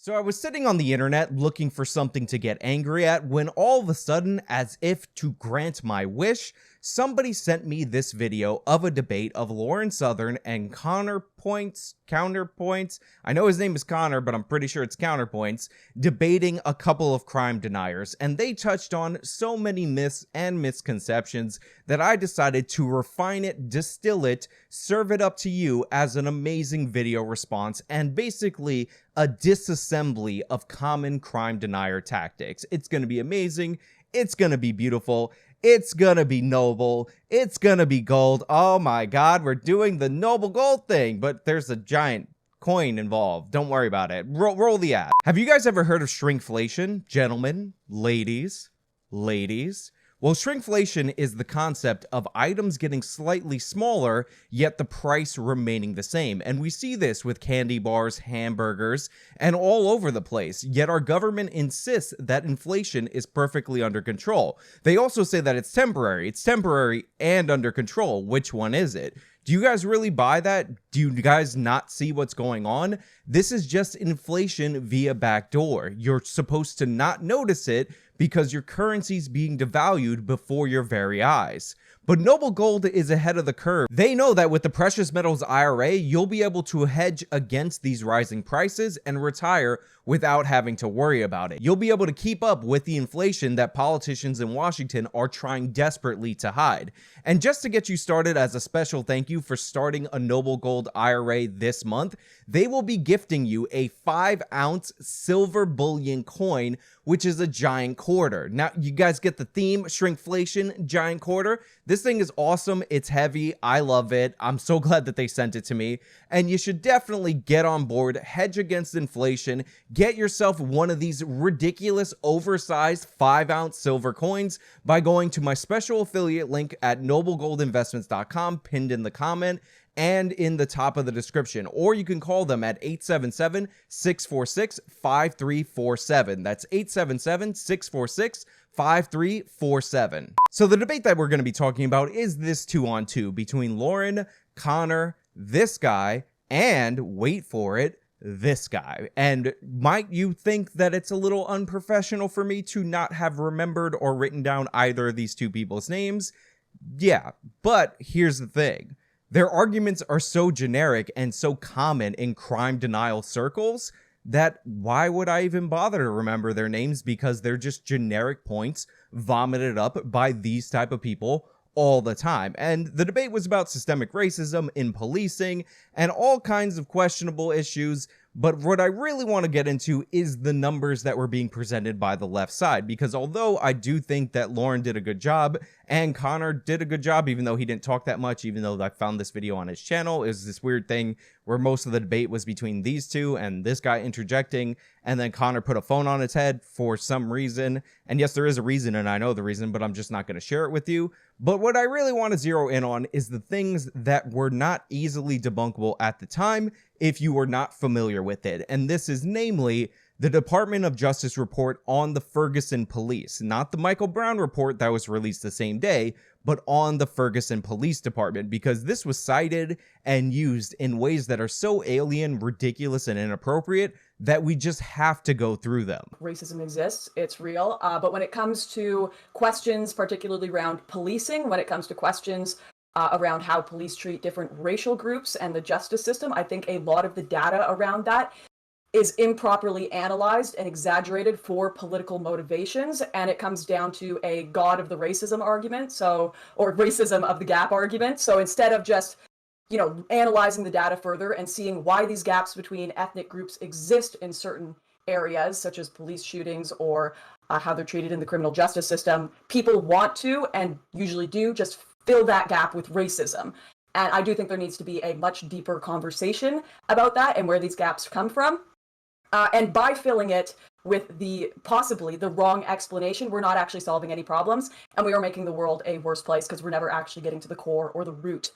So I was sitting on the internet looking for something to get angry at when all of a sudden, as if to grant my wish, somebody sent me this video of a debate of Lauren Southern and Counterpoints. I know his name is Connor, but I'm pretty sure it's Counterpoints, debating a couple of crime deniers. And they touched on so many myths and misconceptions that I decided to refine it, distill it, serve it up to you as an amazing video response, and basically a disassembly of common crime denier tactics. It's going to be amazing. It's going to be beautiful. It's gonna be noble. It's gonna be gold. Oh my god, we're doing the noble gold thing, but there's a giant coin involved. Don't worry about it. Roll the ad. Have you guys ever heard of shrinkflation? Gentlemen, ladies. Well, shrinkflation is the concept of items getting slightly smaller, yet the price remaining the same. And we see this with candy bars, hamburgers, and all over the place. Yet our government insists that inflation is perfectly under control. They also say that it's temporary. It's temporary and under control. Which one is it? Do you guys really buy that? Do you guys not see what's going on? This is just inflation via backdoor. You're supposed to not notice it because your currency's being devalued before your very eyes. But Noble Gold is ahead of the curve. They know that with the Precious Metals IRA, you'll be able to hedge against these rising prices and retire without having to worry about it. You'll be able to keep up with the inflation that politicians in Washington are trying desperately to hide. And just to get you started, as a special thank you for starting a Noble Gold IRA this month, they will be gifting you a 5-ounce silver bullion coin, which is a giant quarter. Now, you guys get the theme, shrinkflation, giant quarter. This thing is awesome. It's heavy. I love it. I'm so glad that they sent it to me. And you should definitely get on board, hedge against inflation, get yourself one of these ridiculous oversized 5-ounce silver coins by going to my special affiliate link at noblegoldinvestments.com, pinned in the comment and in the top of the description, or you can call them at 877-646-5347. That's 877-646-5347. So the debate that we're going to be talking about is this 2-on-2 between Lauren, Connor, this guy, and wait for it, this guy. And might you think that it's a little unprofessional for me to not have remembered or written down either of these two people's names? Yeah, but here's the thing. Their arguments are so generic and so common in crime denial circles that why would I even bother to remember their names, because they're just generic points vomited up by these type of people all the time. And the debate was about systemic racism in policing and all kinds of questionable issues. But what I really want to get into is the numbers that were being presented by the left side, because although I do think that Lauren did a good job and Connor did a good job, even though he didn't talk that much, even though I found this video on his channel, it was this weird thing where most of the debate was between these two and this guy interjecting, and then Connor put a phone on his head for some reason. And yes, there is a reason, and I know the reason, but I'm just not going to share it with you. But what I really want to zero in on is the things that were not easily debunkable at the time if you were not familiar with it. And this is namely the Department of Justice report on the Ferguson police, not the Michael Brown report that was released the same day, but on the Ferguson Police Department, because this was cited and used in ways that are so alien, ridiculous, and inappropriate that we just have to go through them. Racism exists, it's real, but when it comes to questions, particularly around policing, when it comes to questions around how police treat different racial groups and the justice system, I think a lot of the data around that is improperly analyzed and exaggerated for political motivations, and it comes down to a God of the racism argument, or racism of the gap argument. So instead of just, analyzing the data further and seeing why these gaps between ethnic groups exist in certain areas, such as police shootings or how they're treated in the criminal justice system, people want to, and usually do, just fill that gap with racism. And I do think there needs to be a much deeper conversation about that and where these gaps come from. And by filling it with possibly the wrong explanation, we're not actually solving any problems, and we are making the world a worse place because we're never actually getting to the core or the root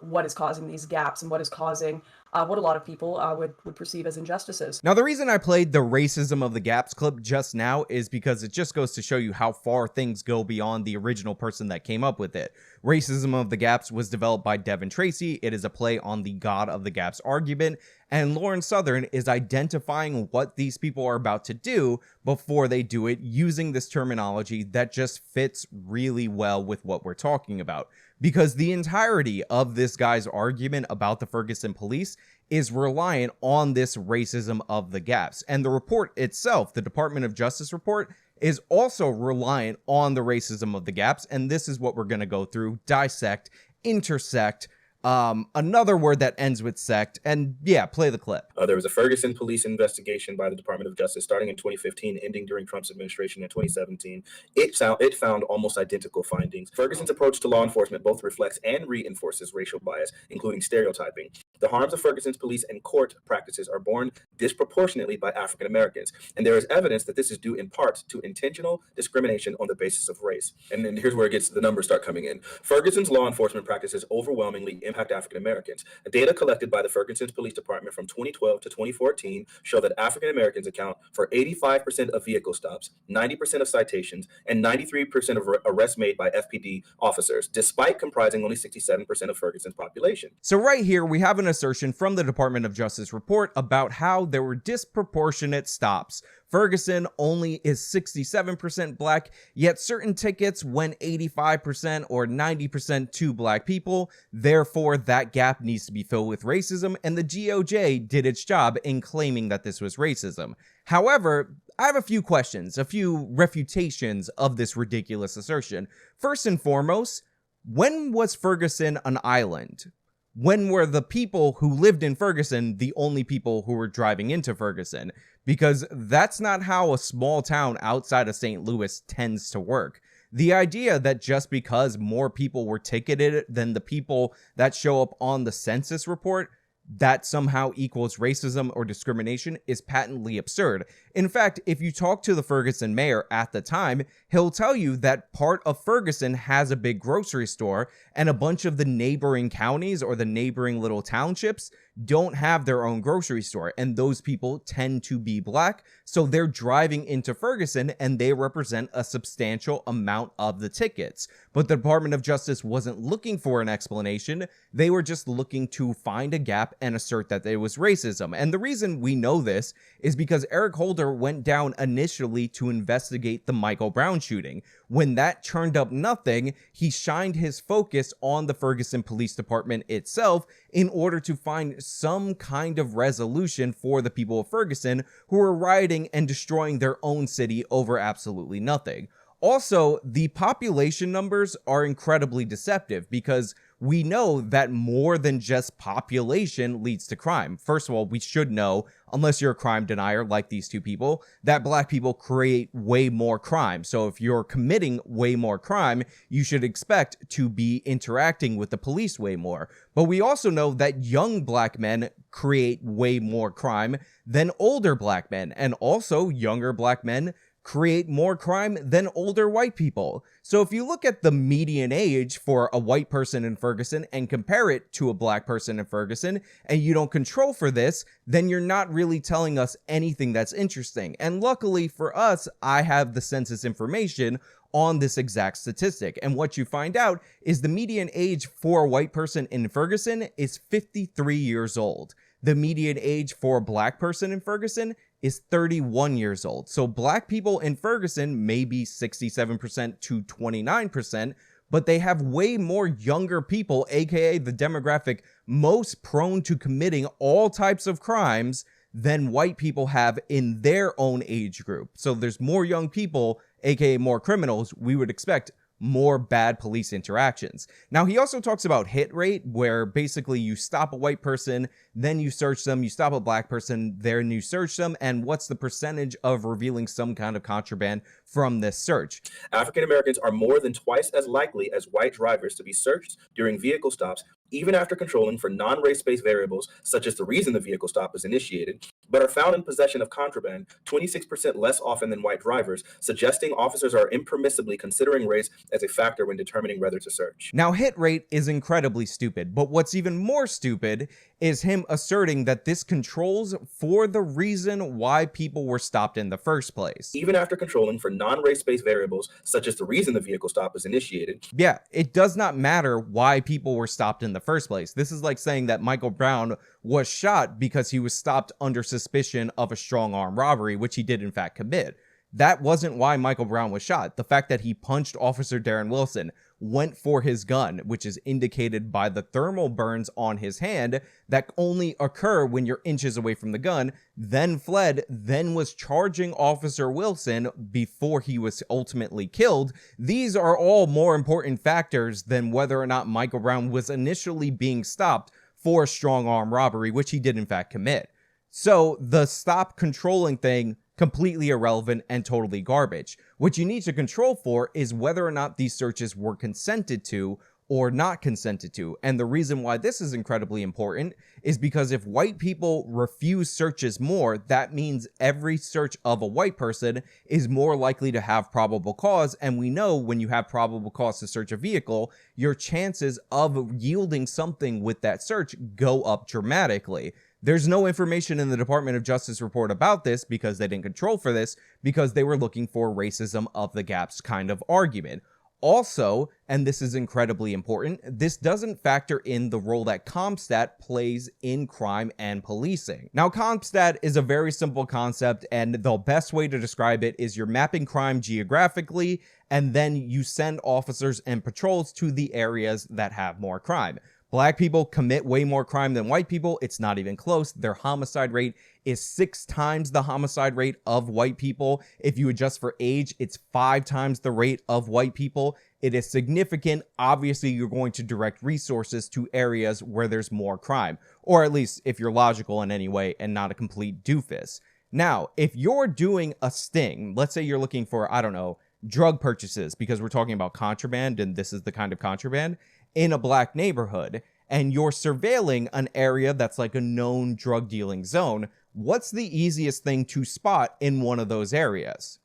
what is causing these gaps and what is causing what a lot of people would perceive as injustices. Now, the reason I played the racism of the gaps clip just now is because it just goes to show you how far things go beyond the original person that came up with it. Racism of the gaps was developed by Devin Tracy. It is a play on the God of the Gaps argument, and Lauren Southern is identifying what these people are about to do before they do it using this terminology that just fits really well with what we're talking about. Because the entirety of this guy's argument about the Ferguson police is reliant on this racism of the gaps. And the report itself, the Department of Justice report, is also reliant on the racism of the gaps. And this is what we're going to go through, dissect, intersect, another word that ends with sect, and yeah, play the clip. There was a Ferguson police investigation by the Department of Justice starting in 2015, ending during Trump's administration in 2017. It found almost identical findings. Ferguson's approach to law enforcement both reflects and reinforces racial bias, including stereotyping. The harms of Ferguson's police and court practices are borne disproportionately by African Americans, and there is evidence that this is due in part to intentional discrimination on the basis of race. And then here's where the numbers start coming in. Ferguson's law enforcement practices overwhelmingly impact African Americans. Data collected by the Ferguson Police Department from 2012 to 2014 show that African Americans account for 85% of vehicle stops, 90% of citations, and 93% of arrests made by FPD officers, despite comprising only 67% of Ferguson's population. So right here, we have an assertion from the Department of Justice report about how there were disproportionate stops. Ferguson only is 67% black, yet certain tickets went 85% or 90% to black people. Therefore, that gap needs to be filled with racism, and the DOJ did its job in claiming that this was racism. However, I have a few questions, a few refutations of this ridiculous assertion. First and foremost, when was Ferguson an island? When were the people who lived in Ferguson the only people who were driving into Ferguson? Because that's not how a small town outside of St. Louis tends to work. The idea that just because more people were ticketed than the people that show up on the census report, that somehow equals racism or discrimination is patently absurd. In fact, if you talk to the Ferguson mayor at the time, he'll tell you that part of Ferguson has a big grocery store, and a bunch of the neighboring counties or the neighboring little townships don't have their own grocery store, and those people tend to be black, so they're driving into Ferguson and they represent a substantial amount of the tickets. But the Department of Justice wasn't looking for an explanation, they were just looking to find a gap and assert that it was racism. And the reason we know this is because Eric Holder went down initially to investigate the Michael Brown shooting. When that turned up nothing, he shined his focus on the Ferguson Police Department itself in order to find some kind of resolution for the people of Ferguson who were rioting and destroying their own city over absolutely nothing. Also, the population numbers are incredibly deceptive because we know that more than just population leads to crime. First of all, we should know, unless you're a crime denier like these two people, that black people create way more crime. So if you're committing way more crime, you should expect to be interacting with the police way more. But we also know that young black men create way more crime than older black men, and also younger black men create more crime than older white people. So if you look at the median age for a white person in Ferguson and compare it to a black person in Ferguson, and you don't control for this, then you're not really telling us anything that's interesting. And luckily for us, I have the census information on this exact statistic. And what you find out is the median age for a white person in Ferguson is 53 years old. The median age for a black person in Ferguson is 31 years old. So black people in Ferguson may be 67% to 29%, but they have way more younger people, aka the demographic most prone to committing all types of crimes, than white people have in their own age group. So there's more young people, aka more criminals. We would expect more bad police interactions. Now, he also talks about hit rate, where basically you stop a white person, then you search them, you stop a black person, then you search them, and what's the percentage of revealing some kind of contraband from this search. African Americans are more than twice as likely as white drivers to be searched during vehicle stops, even after controlling for non-race-based variables, such as the reason the vehicle stop is initiated, but are found in possession of contraband 26% less often than white drivers, suggesting officers are impermissibly considering race as a factor when determining whether to search. Now, hit rate is incredibly stupid, but what's even more stupid is him asserting that this controls for the reason why people were stopped in the first place. Even after controlling for non-race-based variables, such as the reason the vehicle stop is initiated. Yeah, it does not matter why people were stopped in the first place. This is like saying that Michael Brown was shot because he was stopped under suspicion of a strong arm robbery, which he did in fact commit. That wasn't why Michael Brown was shot. The fact that he punched Officer Darren Wilson, went for his gun, which is indicated by the thermal burns on his hand that only occur when you're inches away from the gun, then fled, then was charging Officer Wilson before he was ultimately killed. These are all more important factors than whether or not Michael Brown was initially being stopped for a strong arm robbery, which he did in fact commit. So the stop controlling thing, completely irrelevant and totally garbage. What you need to control for is whether or not these searches were consented to or not consented to. And the reason why this is incredibly important is because if white people refuse searches more, that means every search of a white person is more likely to have probable cause. And we know when you have probable cause to search a vehicle, your chances of yielding something with that search go up dramatically. There's no information in the Department of Justice report about this because they didn't control for this, because they were looking for racism of the gaps kind of argument. Also, and this is incredibly important, this doesn't factor in the role that CompStat plays in crime and policing. Now, CompStat is a very simple concept, and the best way to describe it is you're mapping crime geographically, and then you send officers and patrols to the areas that have more crime. Black people commit way more crime than white people. It's not even close. Their homicide rate is 6 times the homicide rate of white people. If you adjust for age, it's 5 times the rate of white people. It is significant. Obviously, you're going to direct resources to areas where there's more crime, or at least if you're logical in any way and not a complete doofus. Now, if you're doing a sting, let's say you're looking for, I don't know, drug purchases, because we're talking about contraband and this is the kind of contraband, in a black neighborhood, and you're surveilling an area that's like a known drug dealing zone, what's the easiest thing to spot in one of those areas?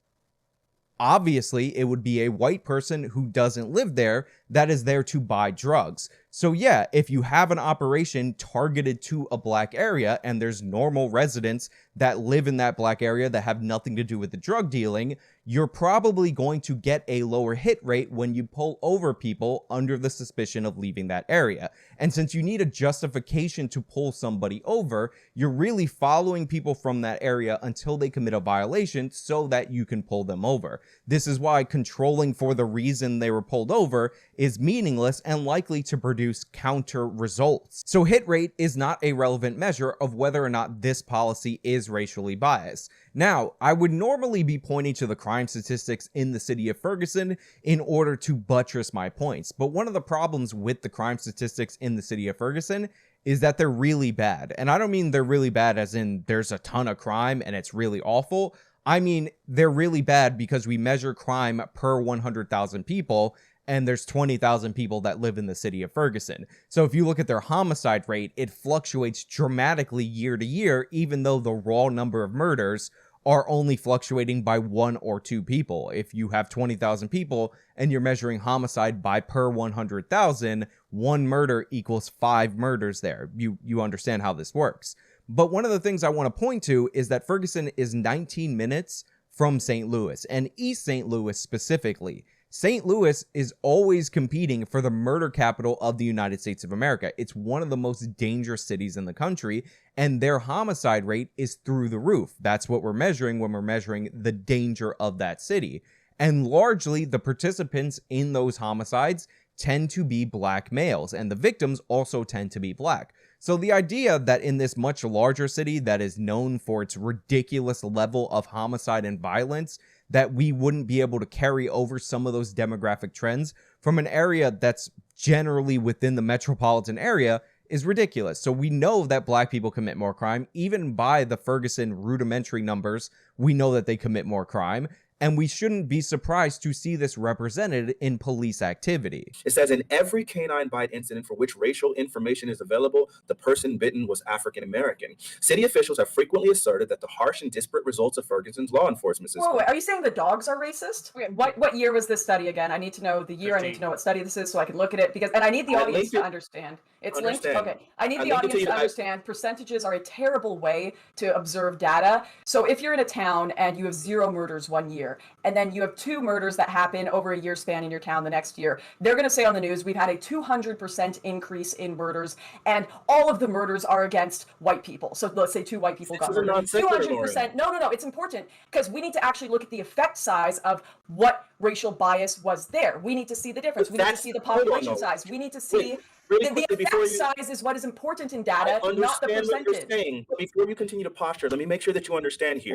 Obviously, it would be a white person who doesn't live there that is there to buy drugs. So yeah, if you have an operation targeted to a black area and there's normal residents that live in that black area that have nothing to do with the drug dealing, you're probably going to get a lower hit rate when you pull over people under the suspicion of leaving that area. And since you need a justification to pull somebody over, you're really following people from that area until they commit a violation so that you can pull them over. This is why controlling for the reason they were pulled over is meaningless and likely to produce counter results. So hit rate is not a relevant measure of whether or not this policy is racially biased. Now, I would normally be pointing to the crime statistics in the city of Ferguson in order to buttress my points, but one of the problems with the crime statistics in the city of Ferguson is that they're really bad. And I don't mean they're really bad as in there's a ton of crime and it's really awful. I mean, they're really bad because we measure crime per 100,000 people, and there's 20,000 people that live in the city of Ferguson. So if you look at their homicide rate, it fluctuates dramatically year to year, even though the raw number of murders are only fluctuating by 1 or 2 people. If you have 20,000 people and you're measuring homicide by per 100,000, 1 murder equals 5 murders there. You understand how this works. But one of the things I want to point to is that Ferguson is 19 minutes from St. Louis, and East St. Louis specifically. St. Louis is always competing for the murder capital of the United States of America. It's one of the most dangerous cities in the country, and their homicide rate is through the roof. That's what we're measuring when we're measuring the danger of that city. And largely, the participants in those homicides tend to be black males, and the victims also tend to be black. So the idea that in this much larger city that is known for its ridiculous level of homicide and violence, that we wouldn't be able to carry over some of those demographic trends from an area that's generally within the metropolitan area is ridiculous. So we know that black people commit more crime. Even by the Ferguson rudimentary numbers, we know that they commit more crime. and we shouldn't be surprised to see this represented in police activity. It says in every canine bite incident for which racial information is available, the person bitten was African American. City officials have frequently asserted that the harsh and disparate results of Ferguson's law enforcement system. Whoa, wait, are you saying the dogs are racist? Okay, what year was this study again? I need to know the year. 15. I need to know what study this is so I can look at it, because, and I need the audience to understand. It's linked. Okay, I need the audience to understand. Percentages are a terrible way to observe data. So if you're in a town and you have 0 murders one year, and then you have 2 murders that happen over a year span in your town the next year, they're going to say on the news, we've had a 200% increase in murders, and all of the murders are against white people. So let's say 2 white people got murdered. 200%. No, it's important, because we need to actually look at the effect size of what racial bias was there. We need to see the difference. We need to see the population size. We need to see the effect size is what is important in data, not the percentage. What you're saying. Before you continue to posture, let me make sure that you understand here.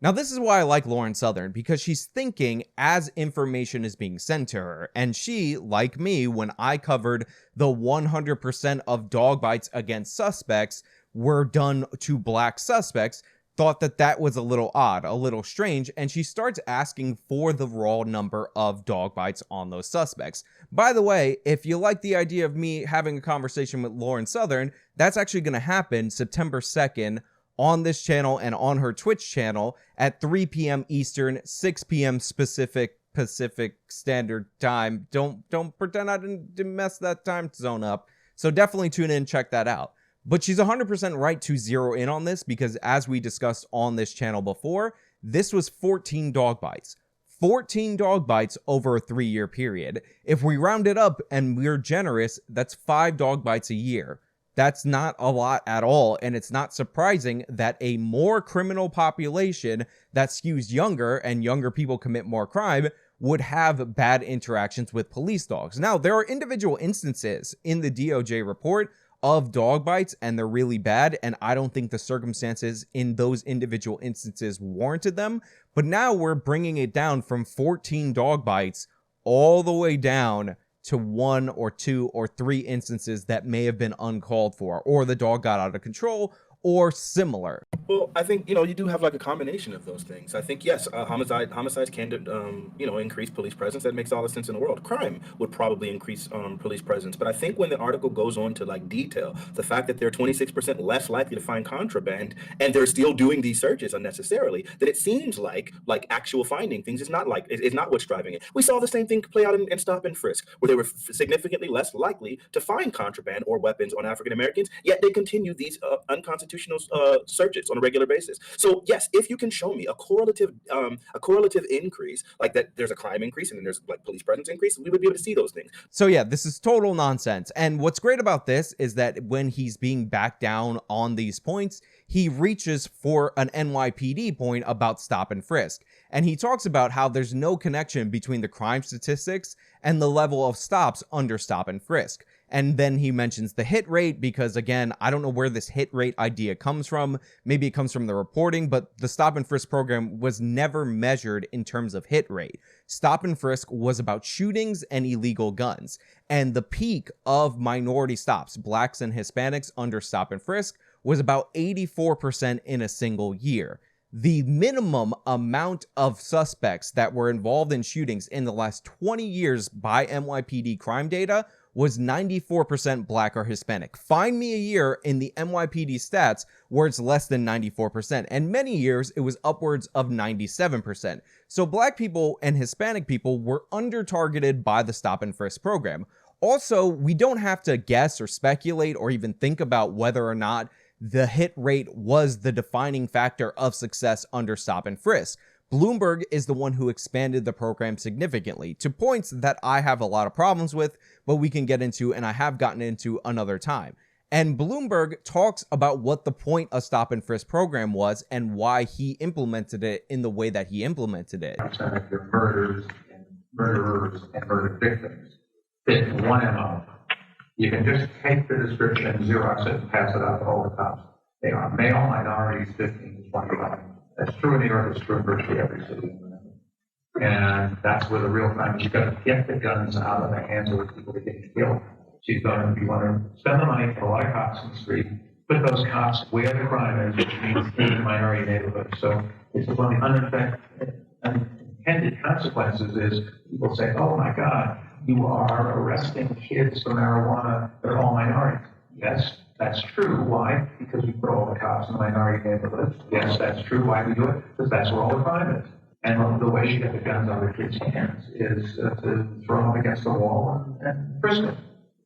Now, this is why I like Lauren Southern, because she's thinking as information is being sent to her. And she, like me, when I covered the 100% of dog bites against suspects were done to black suspects, thought that that was a little odd, a little strange, and she starts asking for the raw number of dog bites on those suspects. By the way, if you like the idea of me having a conversation with Lauren Southern, that's actually going to happen September 2nd on this channel and on her Twitch channel at 3 p.m. Eastern, 6 p.m. Pacific Standard Time. Don't pretend I didn't mess that time zone up. So definitely tune in, check that out. But she's 100% right to zero in on this, because as we discussed on this channel before, this was 14 dog bites. 14 dog bites over a 3-year period. If we round it up and we're generous, that's 5 dog bites a year. That's not a lot at all, and it's not surprising that a more criminal population that skews younger and younger people commit more crime would have bad interactions with police dogs. Now, there are individual instances in the DOJ report of dog bites, and they're really bad, and I don't think the circumstances in those individual instances warranted them. But now we're bringing it down from 14 dog bites all the way down to 1 or 2 or 3 instances that may have been uncalled for, or the dog got out of control, or similar. Well, I think, you do have like a combination of those things. I think, yes, homicides can, increase police presence. That makes all the sense in the world. Crime would probably increase police presence. But I think when the article goes on to like detail the fact that they're 26% less likely to find contraband and they're still doing these searches unnecessarily, that it seems like actual finding things is not what's driving it. We saw the same thing play out in Stop and Frisk, where they were significantly less likely to find contraband or weapons on African Americans, yet they continue these unconstitutional searches on a regular basis. So yes, if you can show me a correlative increase, like that there's a crime increase and then there's like police presence increase, we would be able to see those things. So yeah, this is total nonsense. And what's great about this is that when he's being backed down on these points, he reaches for an NYPD point about stop and frisk. And he talks about how there's no connection between the crime statistics and the level of stops under stop and frisk. And then he mentions the hit rate because, again, I don't know where this hit rate idea comes from. Maybe it comes from the reporting, but the stop and frisk program was never measured in terms of hit rate. Stop and frisk was about shootings and illegal guns. And the peak of minority stops, blacks and Hispanics under stop and frisk, was about 84% in a single year. The minimum amount of suspects that were involved in shootings in the last 20 years by NYPD crime data was 94% black or Hispanic. Find me a year in the NYPD stats where it's less than 94%, and many years it was upwards of 97%. So black people and Hispanic people were under-targeted by the stop and frisk program. Also, we don't have to guess or speculate or even think about whether or not the hit rate was the defining factor of success under stop and frisk. Bloomberg is the one who expanded the program significantly to points that I have a lot of problems with, but we can get into and I have gotten into another time. And Bloomberg talks about what the point of stop and frisk program was and why he implemented it in the way that he implemented it. Your murderers and murder victims fit in one MO. You can just take the description, Xerox it, and pass it out to all the cops. They are male minorities, 15 to 25. That's true in New York, it's true in virtually every city. And that's where the real crime is. You've got to get the guns out of the hands of the people that get killed. So you want to spend the money for a lot of cops in the street, put those cops where the crime is, which means in the minority neighborhoods. So this is one of the unintended consequences is people say, oh my God, you are arresting kids for marijuana, they're all minorities. Yes, that's true. Why? Because we put all the cops in minority neighborhoods. Yes, that's true. Why we do it? Because that's where all the crime is. And the way you get the guns out of the kids' hands is to throw them against the wall and frisk them.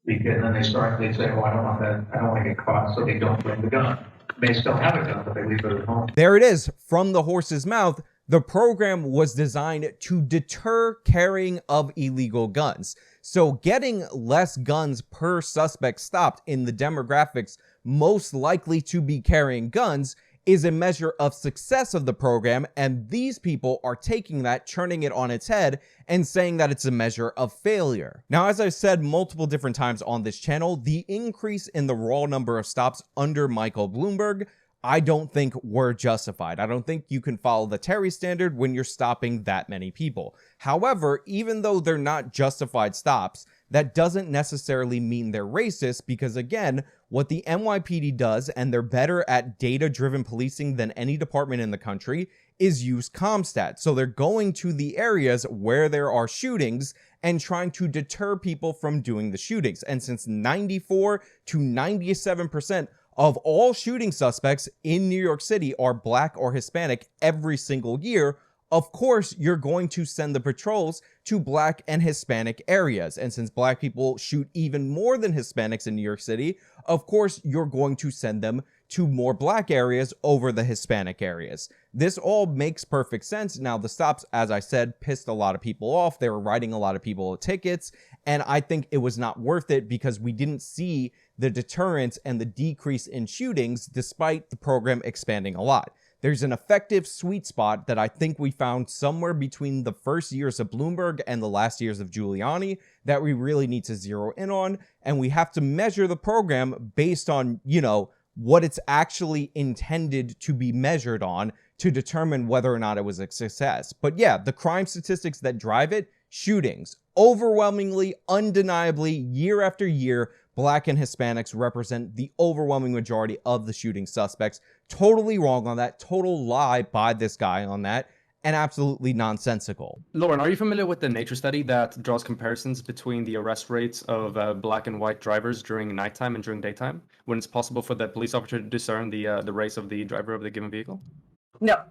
And then they say, oh, I don't want that, I don't want to get caught, so they don't bring the gun. They still have a gun, but they leave it at home. There it is, from the horse's mouth. The program was designed to deter carrying of illegal guns. So getting less guns per suspect stopped in the demographics most likely to be carrying guns is a measure of success of the program, and these people are taking that, turning it on its head, and saying that it's a measure of failure. Now, as I've said multiple different times on this channel, the increase in the raw number of stops under Michael Bloomberg, I don't think were justified. I don't think you can follow the Terry standard when you're stopping that many people. However, even though they're not justified stops, that doesn't necessarily mean they're racist, because again, what the NYPD does, and they're better at data-driven policing than any department in the country, is use CompStat. So they're going to the areas where there are shootings and trying to deter people from doing the shootings. And since 94 to 97% of all shooting suspects in New York City are Black or Hispanic every single year, of course, you're going to send the patrols to Black and Hispanic areas. And since Black people shoot even more than Hispanics in New York City, of course, you're going to send them to more Black areas over the Hispanic areas. This all makes perfect sense. Now, the stops, as I said, pissed a lot of people off. They were writing a lot of people tickets, and I think it was not worth it because we didn't see the deterrence and the decrease in shootings despite the program expanding a lot. There's an effective sweet spot that I think we found somewhere between the first years of Bloomberg and the last years of Giuliani that we really need to zero in on, and we have to measure the program based on, what it's actually intended to be measured on to determine whether or not it was a success. But yeah, the crime statistics that drive it, shootings, overwhelmingly, undeniably, year after year, Black and Hispanics represent the overwhelming majority of the shooting suspects. Totally wrong on that, total lie by this guy on that, and absolutely nonsensical. Lauren, are you familiar with the Nature study that draws comparisons between the arrest rates of Black and white drivers during nighttime and during daytime, when it's possible for the police officer to discern the race of the driver of the given vehicle? No.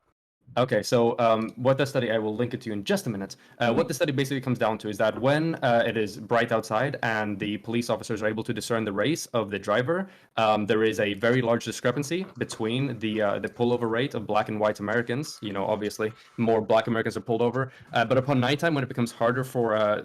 Okay, so what the study, I will link it to you in just a minute. What the study basically comes down to is that when it is bright outside and the police officers are able to discern the race of the driver, there is a very large discrepancy between the pullover rate of Black and white Americans. Obviously more Black Americans are pulled over, but upon nighttime, when it becomes harder for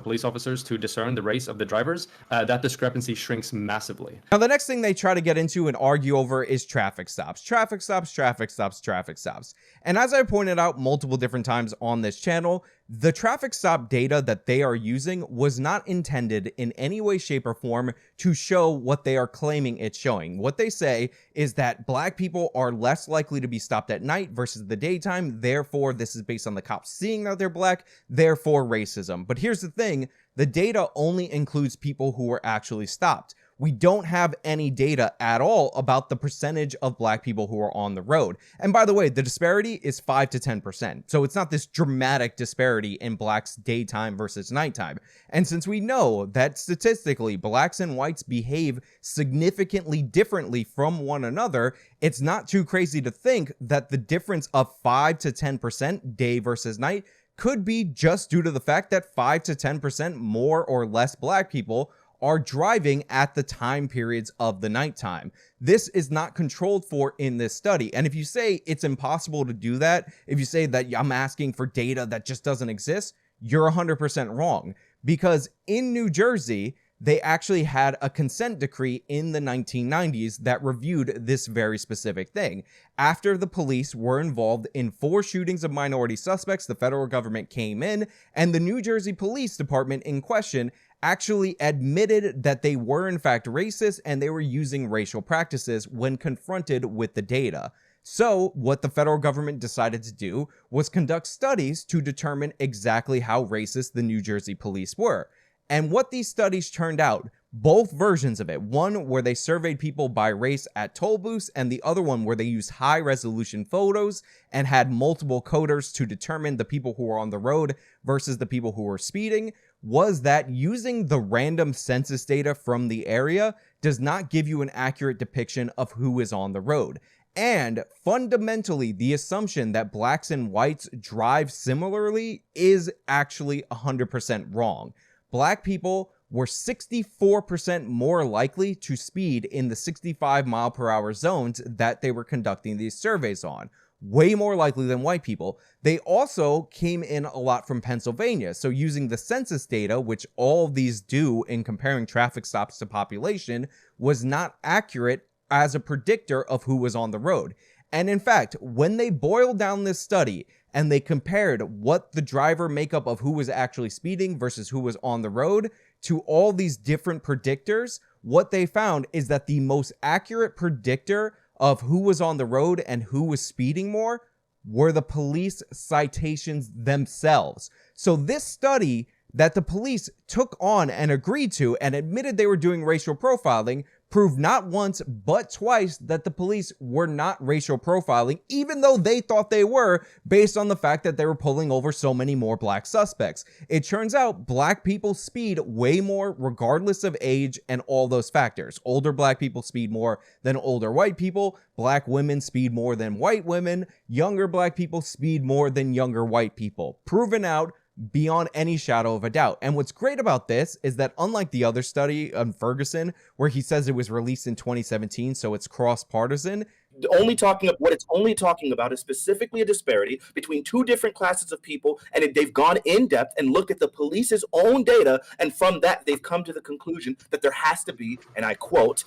police officers to discern the race of the drivers, that discrepancy shrinks massively. Now, the next thing they try to get into and argue over is traffic stops. Traffic stops, traffic stops, traffic stops. And as I pointed out multiple different times on this channel, the traffic stop data that they are using was not intended in any way, shape, or form to show what they are claiming it's showing. What they say is that Black people are less likely to be stopped at night versus the daytime. Therefore, this is based on the cops seeing that they're Black, therefore racism. But here's the thing, the data only includes people who were actually stopped. We don't have any data at all about the percentage of Black people who are on the road. And by the way, the disparity is 5 to 10%. So it's not this dramatic disparity in Blacks daytime versus nighttime. And since we know that statistically Blacks and whites behave significantly differently from one another, it's not too crazy to think that the difference of 5 to 10% day versus night could be just due to the fact that 5 to 10% more or less Black people are driving at the time periods of the nighttime. This is not controlled for in this study. And if you say it's impossible to do that, if you say that I'm asking for data that just doesn't exist, you're 100% wrong. Because in New Jersey, they actually had a consent decree in the 1990s that reviewed this very specific thing. After the police were involved in 4 shootings of minority suspects, the federal government came in, and the New Jersey Police Department in question actually admitted that they were in fact racist and they were using racial practices when confronted with the data. So what the federal government decided to do was conduct studies to determine exactly how racist the New Jersey police were. And what these studies turned out, Both versions of it, one where they surveyed people by race at toll booths, and the other one where they used high resolution photos and had multiple coders to determine the people who were on the road versus the people who were speeding, was that using the random census data from the area does not give you an accurate depiction of who is on the road. And fundamentally, the assumption that blacks and whites drive similarly is actually 100% wrong. Black people were 64% more likely to speed in the 65 mile per hour zones that they were conducting these surveys on. Way more likely than white people. They also came in a lot from Pennsylvania. So using the census data, which all of these do in comparing traffic stops to population, was not accurate as a predictor of who was on the road. And in fact, when they boiled down this study and they compared what the driver makeup of who was actually speeding versus who was on the road to all these different predictors, what they found is that the most accurate predictor of who was on the road and who was speeding more were the police citations themselves. So this study that the police took on and agreed to and admitted they were doing racial profiling proved not once but twice that the police were not racial profiling, even though they thought they were, based on the fact that they were pulling over so many more black suspects. It turns out black people speed way more regardless of age and all those factors. Older black people speed more than older white people. Black women speed more than white women. Younger black people speed more than younger white people. Proven out beyond any shadow of a doubt. And what's great about this is that unlike the other study on Ferguson, where he says it was released in 2017, so it's cross-partisan, what it's only talking about is specifically a disparity between two different classes of people, and they've gone in depth and looked at the police's own data, and from that they've come to the conclusion that there has to be, and I quote,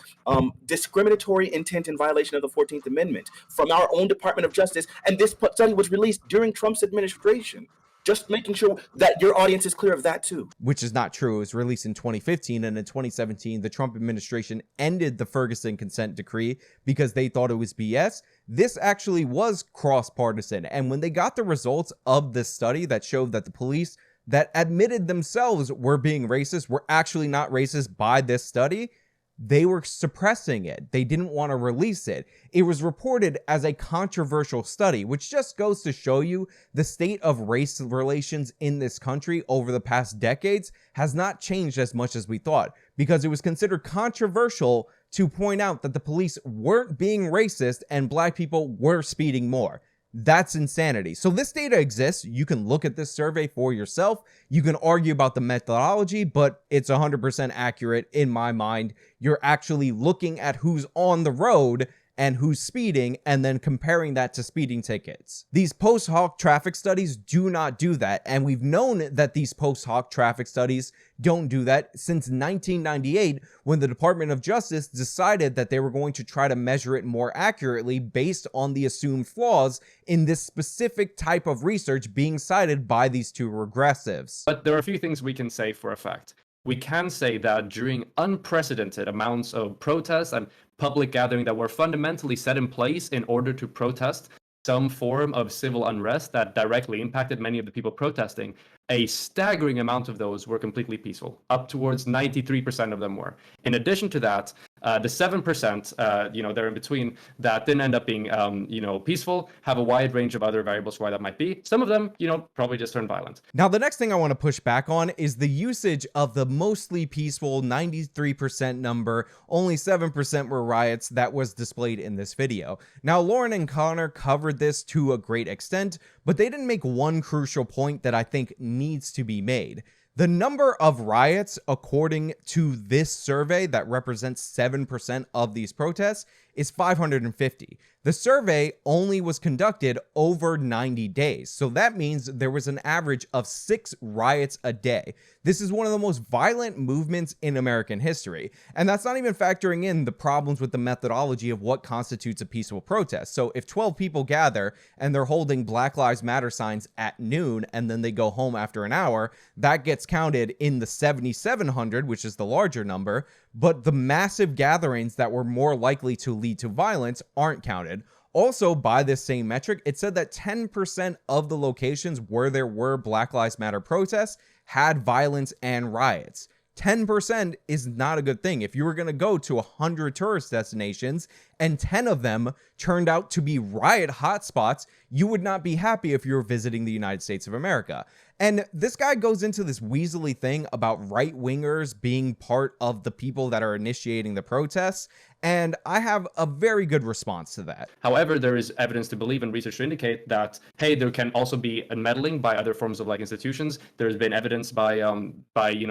discriminatory intent in violation of the 14th Amendment from our own Department of Justice, and this study was released during Trump's administration. Just making sure that your audience is clear of that too. Which is not true. It was released in 2015, and in 2017, the Trump administration ended the Ferguson consent decree because they thought it was BS. This actually was cross-partisan, and when they got the results of this study that showed that the police that admitted themselves were being racist were actually not racist by this study, they were suppressing it. They didn't want to release it. It was reported as a controversial study, which just goes to show you the state of race relations in this country over the past decades has not changed as much as we thought, because it was considered controversial to point out that the police weren't being racist and black people were speeding more. That's insanity. So this data exists. You can look at this survey for yourself. You can argue about the methodology, but it's 100% accurate in my mind. You're actually looking at who's on the road and who's speeding, and then comparing that to speeding tickets. These post hoc traffic studies do not do that, and we've known that these post hoc traffic studies don't do that since 1998, when the Department of Justice decided that they were going to try to measure it more accurately based on the assumed flaws in this specific type of research being cited by these two regressives. But there are a few things we can say for a fact. We can say that during unprecedented amounts of protests and public gathering that were fundamentally set in place in order to protest some form of civil unrest that directly impacted many of the people protesting, a staggering amount of those were completely peaceful. Up towards 93% of them were. In addition to that, the 7%, they're in between, that didn't end up being, peaceful, have a wide range of other variables why that might be. Some of them, probably just turned violent. Now, the next thing I want to push back on is the usage of the mostly peaceful 93% number, only 7% were riots, that was displayed in this video. Now, Lauren and Connor covered this to a great extent, but they didn't make one crucial point that I think needs to be made. The number of riots, according to this survey that represents 7% of these protests, is 550. The survey only was conducted over 90 days, so that means there was an average of 6 riots a day. This is one of the most violent movements in American history, and that's not even factoring in the problems with the methodology of what constitutes a peaceful protest. So if 12 people gather and they're holding Black Lives Matter signs at noon and then they go home after an hour, that gets counted in the 7,700, which is the larger number, but the massive gatherings that were more likely to lead to violence aren't counted. Also, by this same metric, it said that 10% of the locations where there were Black Lives Matter protests had violence and riots. 10% is not a good thing. If you were going to go to 100 tourist destinations and 10 of them turned out to be riot hotspots, you would not be happy if you were visiting the United States of America. And this guy goes into this weaselly thing about right-wingers being part of the people that are initiating the protests, and I have a very good response to that. However, there is evidence to believe and research to indicate that, hey, there can also be meddling by other forms of like institutions. There's been evidence by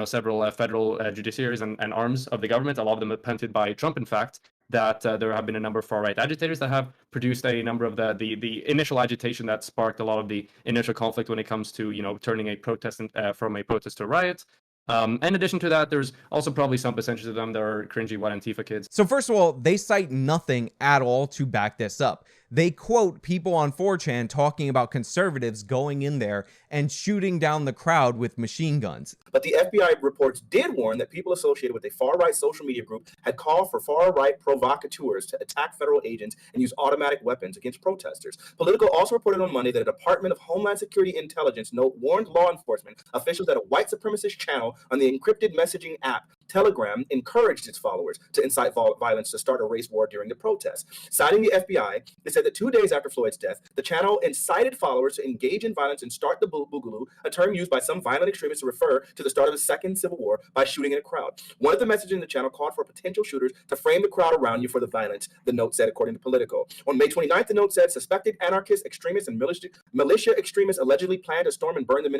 several federal judiciaries and arms of the government, a lot of them appointed by Trump, in fact, that there have been a number of far-right agitators that have produced a number of the initial agitation that sparked a lot of the initial conflict when it comes to, turning a protest from a protest to a riot. In addition to that, there's also probably some percentage of them that are cringy white Antifa kids. So first of all, they cite nothing at all to back this up. They quote people on 4chan talking about conservatives going in there and shooting down the crowd with machine guns. But the FBI reports did warn that people associated with a far-right social media group had called for far-right provocateurs to attack federal agents and use automatic weapons against protesters. Politico also reported on Monday that a Department of Homeland Security intelligence note warned law enforcement officials that a white supremacist channel on the encrypted messaging app Telegram encouraged its followers to incite violence to start a race war during the protests. Citing the FBI, they said that 2 days after Floyd's death, the channel incited followers to engage in violence and start the boogaloo, a term used by some violent extremists to refer to the start of the Second Civil War by shooting in a crowd. One of the messages in the channel called for potential shooters to frame the crowd around you for the violence, the note said, according to Politico. On May 29th, the note said suspected anarchists, extremists, and militia extremists allegedly planned to storm and burn the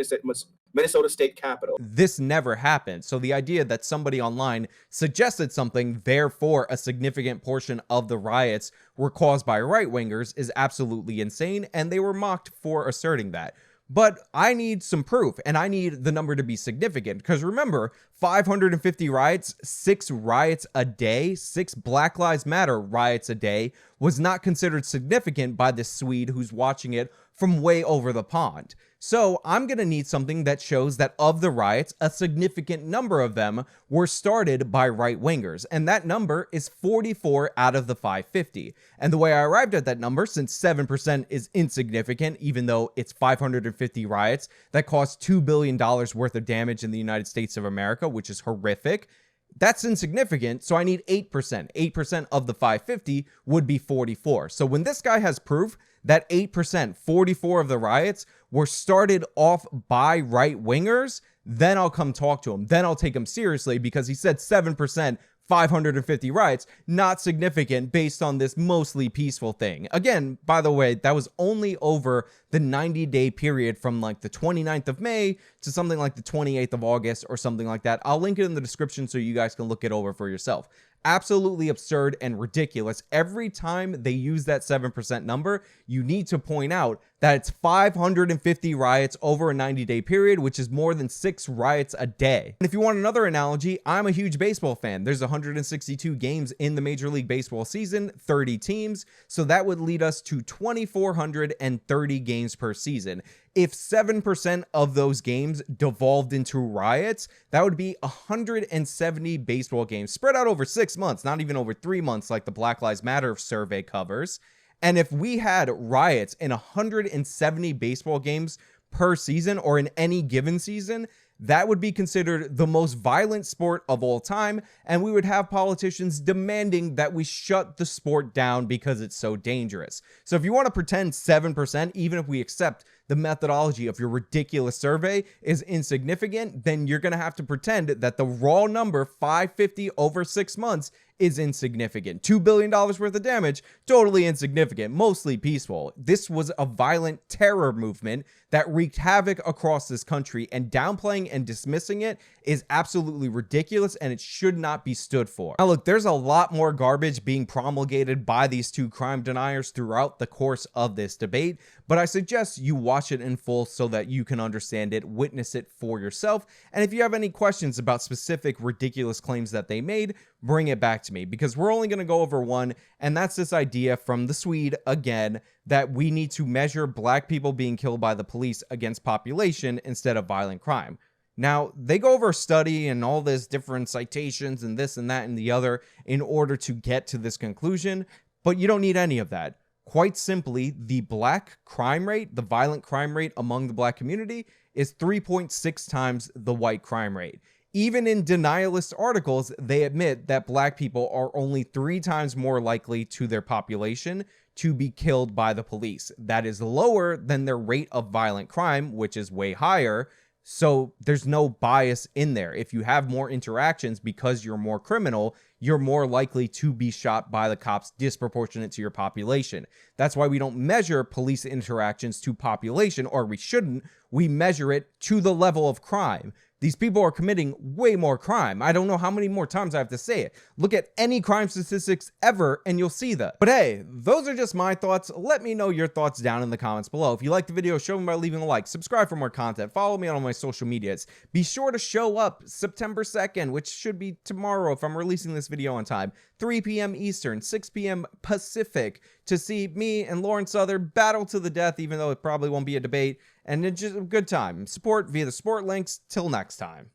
Minnesota state capitol. This never happened. So the idea that somebody online suggested something, therefore a significant portion of the riots were caused by right-wingers, is absolutely insane, and they were mocked for asserting that. But I need some proof, and I need the number to be significant, because remember, 550 riots, 6 riots a day, 6 Black Lives Matter riots a day, was not considered significant by this Swede who's watching it from way over the pond. So I'm going to need something that shows that of the riots, a significant number of them were started by right-wingers, and that number is 44 out of the 550. And the way I arrived at that number, since 7% is insignificant, even though it's 550 riots that cost $2 billion worth of damage in the United States of America, which is horrific, that's insignificant, so I need 8%. 8% of the 550 would be 44. So when this guy has proof that 8%, 44 of the riots, were started off by right-wingers, then I'll come talk to him. Then I'll take him seriously, because he said 7%, 550 riots, not significant based on this mostly peaceful thing. Again, by the way, that was only over the 90-day period from like the 29th of May to something like the 28th of August or something like that. I'll link it in the description so you guys can look it over for yourself. Absolutely absurd and ridiculous. Every time they use that 7% number, you need to point out that it's 550 riots over a 90-day period, which is more than 6 riots a day. And if you want another analogy, I'm a huge baseball fan. There's 162 games in the Major League Baseball season, 30 teams, so that would lead us to 2,430 games per season. If 7% of those games devolved into riots, that would be 170 baseball games spread out over 6 months, not even over 3 months like the Black Lives Matter survey covers. And if we had riots in 170 baseball games per season or in any given season, that would be considered the most violent sport of all time, and we would have politicians demanding that we shut the sport down because it's so dangerous. So if you want to pretend 7%, even if we accept the methodology of your ridiculous survey is insignificant, then you're going to have to pretend that the raw number 550 over 6 months is insignificant. $2 billion worth of damage, totally insignificant, mostly peaceful. This was a violent terror movement that wreaked havoc across this country, and downplaying and dismissing it is absolutely ridiculous, and it should not be stood for. Now look, there's a lot more garbage being promulgated by these two crime deniers throughout the course of this debate, but I suggest you watch it in full so that you can understand it, witness it for yourself, and if you have any questions about specific ridiculous claims that they made, bring it back to me, because we're only going to go over one, and that's this idea from the Swede, again, that we need to measure black people being killed by the police against population instead of violent crime. Now, they go over a study and all this different citations and this and that and the other in order to get to this conclusion, but you don't need any of that. Quite simply, the black crime rate, the violent crime rate among the black community, is 3.6 times the white crime rate. Even in denialist articles, they admit that black people are only 3 times more likely to their population to be killed by the police. That is lower than their rate of violent crime, which is way higher. So there's no bias in there. If you have more interactions because you're more criminal, you're more likely to be shot by the cops disproportionate to your population. That's why we don't measure police interactions to population, or we shouldn't. We measure it to the level of crime. These people are committing way more crime. I don't know how many more times I have to say it. Look at any crime statistics ever and you'll see that. But hey, those are just my thoughts. Let me know your thoughts down in the comments below. If you liked the video, show me by leaving a like. Subscribe for more content. Follow me on all my social medias. Be sure to show up September 2nd, which should be tomorrow if I'm releasing this video on time. 3 p.m. Eastern, 6 p.m. Pacific, to see me and Lauren Southern battle to the death, even though it probably won't be a debate. And it's just a good time. Support via the support links. Till next time.